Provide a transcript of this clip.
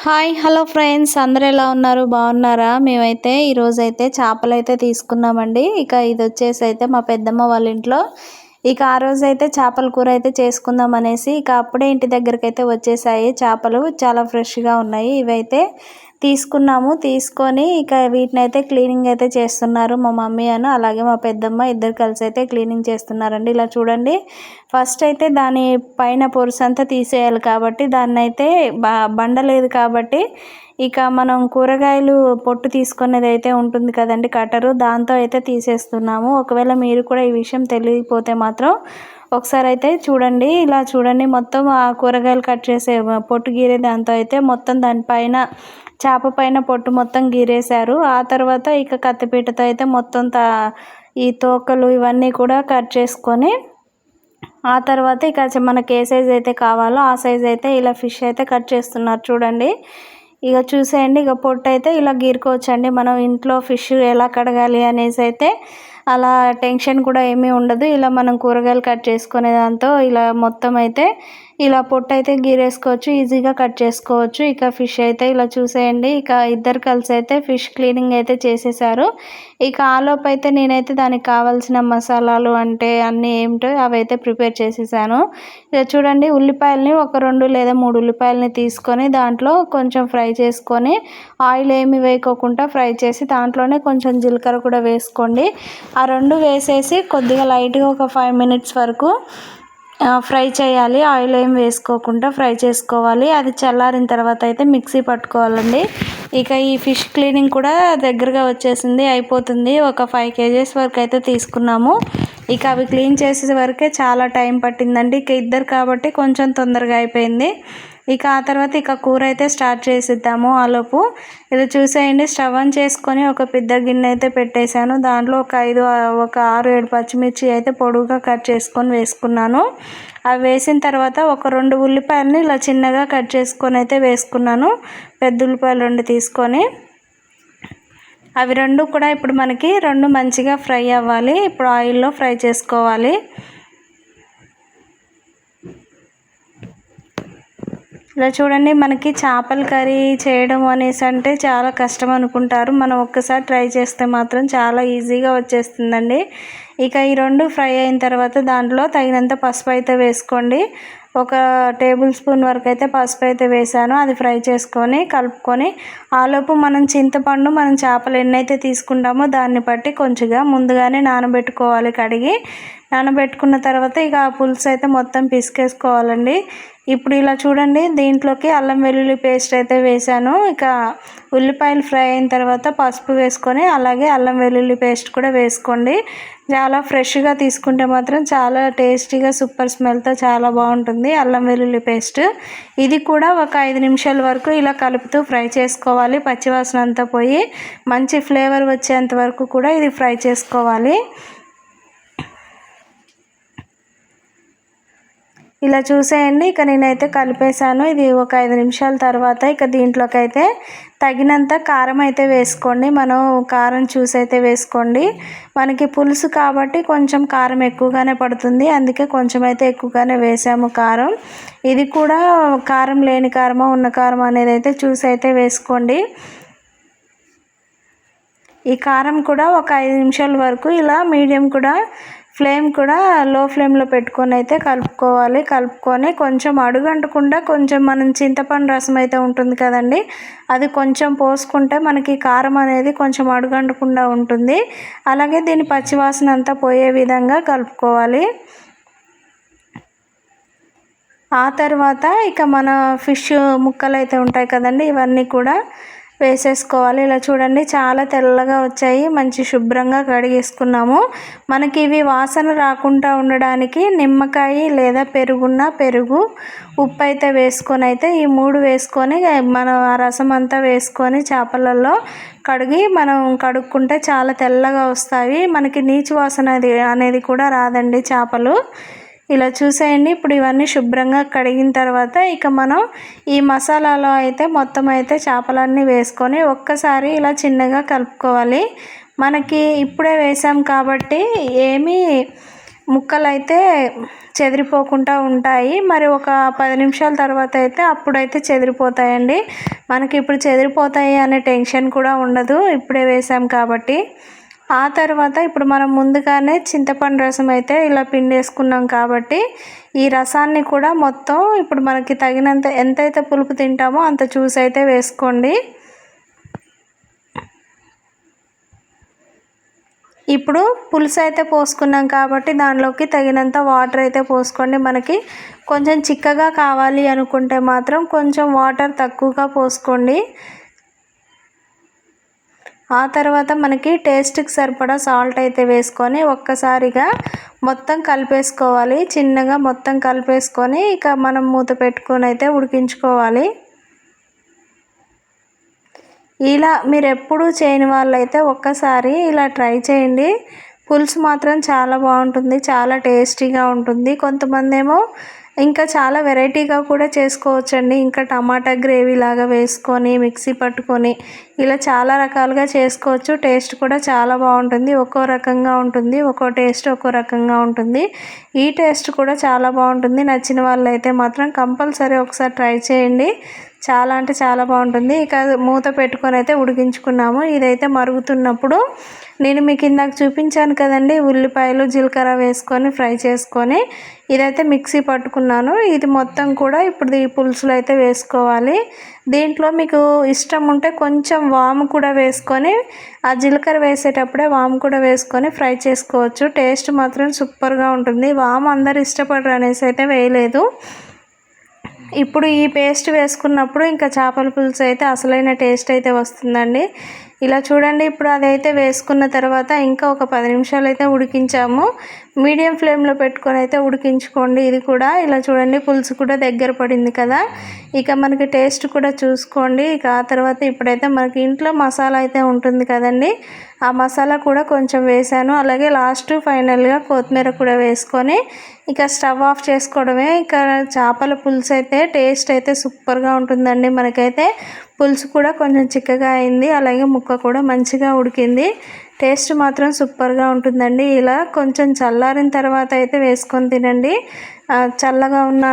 Hi hello friends, అందరూ ఎలా ఉన్నారు? బాగున్నారా? మేమైతే ఈరోజైతే చేపలైతే తీసుకున్నామండి. ఇక ఇది వచ్చేసి అయితే మా పెద్దమ్మ వాళ్ళ ఇంట్లో ఇక ఆ రోజైతే చేపల కూర అయితే చేసుకుందాం అనేసి ఇక అప్పుడే ఇంటి దగ్గరకైతే వచ్చేసాయి. చేపలు చాలా ఫ్రెష్గా ఉన్నాయి. ఇవైతే తీసుకొని ఇక వీటిని అయితే క్లీనింగ్ అయితే చేస్తున్నారు మా మమ్మీ అలాగే మా పెద్దమ్మ ఇద్దరు కలిసి అయితే క్లీనింగ్ చేస్తున్నారండి. ఇలా చూడండి, ఫస్ట్ అయితే దాని పైన పొరుసు అంతా తీసేయాలి కాబట్టి దాన్ని అయితే బండ లేదు కాబట్టి ఇక మనం కూరగాయలు పొట్టు తీసుకునేది అయితే ఉంటుంది కదండి, కట్టరు, దాంతో అయితే తీసేస్తున్నాము. ఒకవేళ మీరు కూడా ఈ విషయం తెలియకపోతే మాత్రం ఒకసారి అయితే చూడండి. ఇలా చూడండి, మొత్తం ఆ కూరగాయలు కట్ చేసే పొట్టు గీరే దాంతో అయితే మొత్తం దానిపైన చేప పైన పొట్టు మొత్తం గీరేశారు. ఆ తర్వాత ఇక కత్తిపీటతో అయితే మొత్తం ఈ తోకలు ఇవన్నీ కూడా కట్ చేసుకొని ఆ తర్వాత ఇక మనకి ఏ సైజ్ అయితే కావాలో ఆ సైజ్ అయితే ఇలా ఫిష్ అయితే కట్ చేస్తున్నారు చూడండి. ఇక చూసేయండి, ఇక పొట్టు అయితే ఇలా గీరుకోవచ్చండి. మనం ఇంట్లో ఫిష్ ఎలా కడగాలి అనేసి అయితే అలా టెన్షన్ కూడా ఏమీ ఉండదు. ఇలా మనం కూరగాయలు కట్ చేసుకునే దాంతో ఇలా మొత్తం అయితే ఇలా పొట్టు అయితే గీరేసుకోవచ్చు, ఈజీగా కట్ చేసుకోవచ్చు. ఇక ఫిష్ అయితే ఇలా చూసేయండి, ఇక ఇద్దరు కలిసి అయితే ఫిష్ క్లీనింగ్ అయితే చేసేసారు. ఇక ఆలోపు అయితే నేనైతే దానికి కావాల్సిన మసాలాలు అంటే అన్నీ ఏమిటో అవైతే ప్రిపేర్ చేసేసాను. ఇక చూడండి, ఉల్లిపాయలని ఒక 2 లేదా 3 ఉల్లిపాయలని తీసుకొని దాంట్లో కొంచెం ఫ్రై చేసుకొని ఆయిల్ ఏమి వేయకోకుండా ఫ్రై చేసి దాంట్లోనే కొంచెం జీలకర్ర కూడా వేసుకోండి. ఆ 2 వేసేసి కొద్దిగా లైట్గా ఒక 5 మినిట్స్ వరకు ఫ్రై చేయాలి. ఆయిల్ ఏం వేసుకోకుండా ఫ్రై చేసుకోవాలి. అది చల్లారిన తర్వాత అయితే మిక్సీ పట్టుకోవాలండి. ఇక ఈ ఫిష్ క్లీనింగ్ కూడా దగ్గరగా వచ్చేసింది, అయిపోతుంది. ఒక 5 kgs వరకు అయితే తీసుకున్నాము. ఇక అవి క్లీన్ చేసే వరకే చాలా టైం పట్టిందండి. ఇక ఇద్దరు కాబట్టి కొంచెం తొందరగా అయిపోయింది. ఇక ఆ తర్వాత ఇక కూర అయితే స్టార్ట్ చేసిద్దాము. ఆలోపు ఇది చూసేయండి, స్టవ్ ఆన్ చేసుకొని ఒక పెద్ద గిన్నె అయితే పెట్టేశాను. దాంట్లో ఒక 6-7 పచ్చిమిర్చి అయితే పొడుగుగా కట్ చేసుకొని వేసుకున్నాను. అవి వేసిన తర్వాత ఒక 2 ఉల్లిపాయలని ఇలా చిన్నగా కట్ చేసుకొని అయితే వేసుకున్నాను. పెద్ద ఉల్లిపాయలు 2 తీసుకొని అవి 2 కూడా ఇప్పుడు మనకి 2 మంచిగా ఫ్రై అవ్వాలి. ఇప్పుడు ఆయిల్లో ఫ్రై చేసుకోవాలి. ఇలా చూడండి, మనకి చేపల కర్రీ చేయడం అనేసి అంటే చాలా కష్టం అనుకుంటారు. మనం ఒక్కసారి ట్రై చేస్తే మాత్రం చాలా ఈజీగా వచ్చేస్తుందండి. ఇక ఈ 2 ఫ్రై అయిన తర్వాత దాంట్లో తగినంత పసుపు అయితే వేసుకోండి. ఒక టేబుల్ స్పూన్ వరకు అయితే పసుపు అయితే వేసాను. అది ఫ్రై చేసుకొని కలుపుకొని ఆలోపు మనం చింతపండు మనం చేపలు ఎన్నైతే తీసుకుంటామో దాన్ని బట్టి కొంచెంగా ముందుగానే నానబెట్టుకోవాలి. కడిగి నానబెట్టుకున్న తర్వాత ఇక ఆ పులుసు అయితే మొత్తం పిసికేసుకోవాలండి. ఇప్పుడు ఇలా చూడండి, దీంట్లోకి అల్లం వెల్లుల్లి పేస్ట్ అయితే వేసాను. ఇక ఉల్లిపాయలు ఫ్రై అయిన తర్వాత పసుపు వేసుకొని అలాగే అల్లం వెల్లుల్లి పేస్ట్ కూడా వేసుకోండి. చాలా ఫ్రెష్గా తీసుకుంటే మాత్రం చాలా టేస్టీగా సూపర్ స్మెల్తో చాలా బాగుంటుంది అల్లం వెల్లుల్లి పేస్ట్. ఇది కూడా ఒక 5 నిమిషాల వరకు ఇలా కలుపుతూ ఫ్రై చేసుకోవాలి. పచ్చివాసన అంతా పోయి మంచి ఫ్లేవర్ వచ్చేంత వరకు కూడా ఇది ఫ్రై చేసుకోవాలి. ఇలా చూసేయండి, ఇక నేనైతే కలిపేశాను. ఇది ఒక 5 నిమిషాల తర్వాత ఇక దీంట్లోకి అయితే తగినంత కారం అయితే వేసుకోండి. మనం కారం చూసి అయితే వేసుకోండి. మనకి పులుసు కాబట్టి కొంచెం కారం ఎక్కువగానే పడుతుంది, అందుకే కొంచెం అయితే ఎక్కువగానే వేసాము కారం. ఇది కూడా కారం లేని కారమా ఉన్న కారం అనేది అయితే చూసి అయితే వేసుకోండి. ఈ కారం కూడా ఒక 5 నిమిషాల వరకు ఇలా మీడియం కూడా ఫ్లేమ్ కూడా లో ఫ్లేమ్లో పెట్టుకొని అయితే కలుపుకొని కొంచెం అడుగంటకుండా కొంచెం మనం చింతపండు రసం అయితే ఉంటుంది కదండి, అది కొంచెం పోసుకుంటే మనకి కారం అనేది కొంచెం అడుగంటకుండా ఉంటుంది. అలాగే దీని పచ్చివాసన అంతా పోయే విధంగా కలుపుకోవాలి. ఆ తర్వాత ఇక మన ఫిష్ ముక్కలు అయితే ఉంటాయి కదండి, ఇవన్నీ కూడా వేసేసుకోవాలి. ఇలా చూడండి, చాలా తెల్లగా వచ్చాయి, మంచి శుభ్రంగా కడిగేసుకున్నాము. మనకి ఇవి వాసన రాకుండా ఉండడానికి నిమ్మకాయ లేదా పెరుగు ఉప్పు అయితే వేసుకొని అయితే ఈ 3 వేసుకొని మనం ఆ రసం అంతా వేసుకొని చేపలలో మనం కడుక్కుంటే చాలా తెల్లగా వస్తాయి. మనకి నీచు వాసన అనేది కూడా రాదండి చేపలు. ఇలా చూసేయండి, ఇప్పుడు ఇవన్నీ శుభ్రంగా కడిగిన తర్వాత ఇక మనం ఈ మసాలాలో అయితే మొత్తం అయితే చేపలన్నీ వేసుకొని ఒక్కసారి ఇలా చిన్నగా కలుపుకోవాలి. మనకి ఇప్పుడే వేసాం కాబట్టి ఏమీ ముక్కలు అయితే చెదిరిపోకుండా ఉంటాయి. మరి ఒక 10 నిమిషాల తర్వాత అయితే అప్పుడైతే చెదిరిపోతాయండి. మనకి ఇప్పుడు చెదిరిపోతాయి అనే టెన్షన్ కూడా ఉండదు ఇప్పుడే వేసాం కాబట్టి. ఆ తర్వాత ఇప్పుడు మనం ముందుగానే చింతపండు రసం అయితే ఇలా పిండేసుకున్నాం కాబట్టి ఈ రసాన్ని కూడా మొత్తం ఇప్పుడు మనకి తగినంత ఎంతైతే పులుపు తింటామో అంత చూసి అయితే వేసుకోండి. ఇప్పుడు పులుసు అయితే పోసుకున్నాం కాబట్టి దానిలోకి తగినంత వాటర్ అయితే పోసుకోండి. మనకి కొంచెం చిక్కగా కావాలి అనుకుంటే మాత్రం కొంచెం వాటర్ తక్కువగా పోసుకోండి. ఆ తర్వాత మనకి టేస్ట్కి సరిపడా సాల్ట్ అయితే వేసుకొని ఒక్కసారిగా మొత్తం కలిపేసుకోవాలి. చిన్నగా మొత్తం కలిపేసుకొని ఇక మనం మూత పెట్టుకొని అయితే ఉడికించుకోవాలి. ఇలా మీరు ఎప్పుడూ చేయని వాళ్ళైతే ఒక్కసారి ఇలా ట్రై చేయండి. పులుసు మాత్రం చాలా బాగుంటుంది, చాలా టేస్టీగా ఉంటుంది. కొంతమంది ఏమో ఇంకా చాలా వెరైటీగా కూడా చేసుకోవచ్చండి. ఇంకా టమాటా గ్రేవీ లాగా వేసుకొని మిక్సీ పట్టుకొని ఇలా చాలా రకాలుగా చేసుకోవచ్చు. టేస్ట్ కూడా చాలా బాగుంటుంది. ఒక్కో రకంగా ఉంటుంది, ఒక్కో టేస్ట్ ఒక్కో రకంగా ఉంటుంది. ఈ టేస్ట్ కూడా చాలా బాగుంటుంది. నచ్చిన వాళ్ళైతే మాత్రం కంపల్సరీ ఒకసారి ట్రై చేయండి. చాలా అంటే చాలా బాగుంటుంది. ఇక మూత పెట్టుకొని అయితే ఉడికించుకున్నాము. ఇదైతే మరుగుతున్నప్పుడు నేను మీకు ఇందాక చూపించాను కదండి, ఉల్లిపాయలు జీలకర్ర వేసుకొని ఫ్రై చేసుకొని ఇదైతే మిక్సీ పట్టుకున్నాను. ఇది మొత్తం కూడా ఇప్పుడు ఈ పులుసులో అయితే వేసుకోవాలి. దీంట్లో మీకు ఇష్టం ఉంటే కొంచెం వాము కూడా వేసుకొని ఆ జీలకర్ర వేసేటప్పుడే వాము కూడా వేసుకొని ఫ్రై చేసుకోవచ్చు. టేస్ట్ మాత్రం సూపర్గా ఉంటుంది. వాము అందరు ఇష్టపడరు అనేసి అయితే వేయలేదు. ఇప్పుడు ఈ పేస్ట్ వేసుకున్నప్పుడు ఇంకా చేపల పులుసు అయితే అసలైన టేస్ట్ అయితే వస్తుందండి. ఇలా చూడండి. ఇప్పుడు అదైతే వేసుకున్న తర్వాత ఇంకా ఒక 10 నిమిషాలు అయితే ఉడికించాము. మీడియం ఫ్లేమ్లో పెట్టుకొని అయితే ఉడికించుకోండి. ఇది కూడా ఇలా చూడండి, పులుసు కూడా దగ్గర పడింది కదా. ఇక మనకి టేస్ట్ కూడా చూసుకోండి. ఇక ఆ తర్వాత ఇప్పుడైతే మనకి ఇంట్లో మసాలా అయితే ఉంటుంది కదండి, ఆ మసాలా కూడా కొంచెం వేసాను. అలాగే లాస్ట్ ఫైనల్గా కొత్తిమీర కూడా వేసుకొని ఇక స్టవ్ ఆఫ్ చేసుకోవడమే. ఇక చేపల పులుసు అయితే టేస్ట్ అయితే సూపర్గా ఉంటుందండి. మనకైతే పులుసు కూడా కొంచెం చిక్కగా అయింది, అలాగే ముక్క కూడా మంచిగా ఉడికింది. టేస్ట్ మాత్రం సూపర్గా ఉంటుందండి. ఇలా కొంచెం చల్లారిన తర్వాత అయితే వేసుకొని తినండి. చల్లగా ఉన్న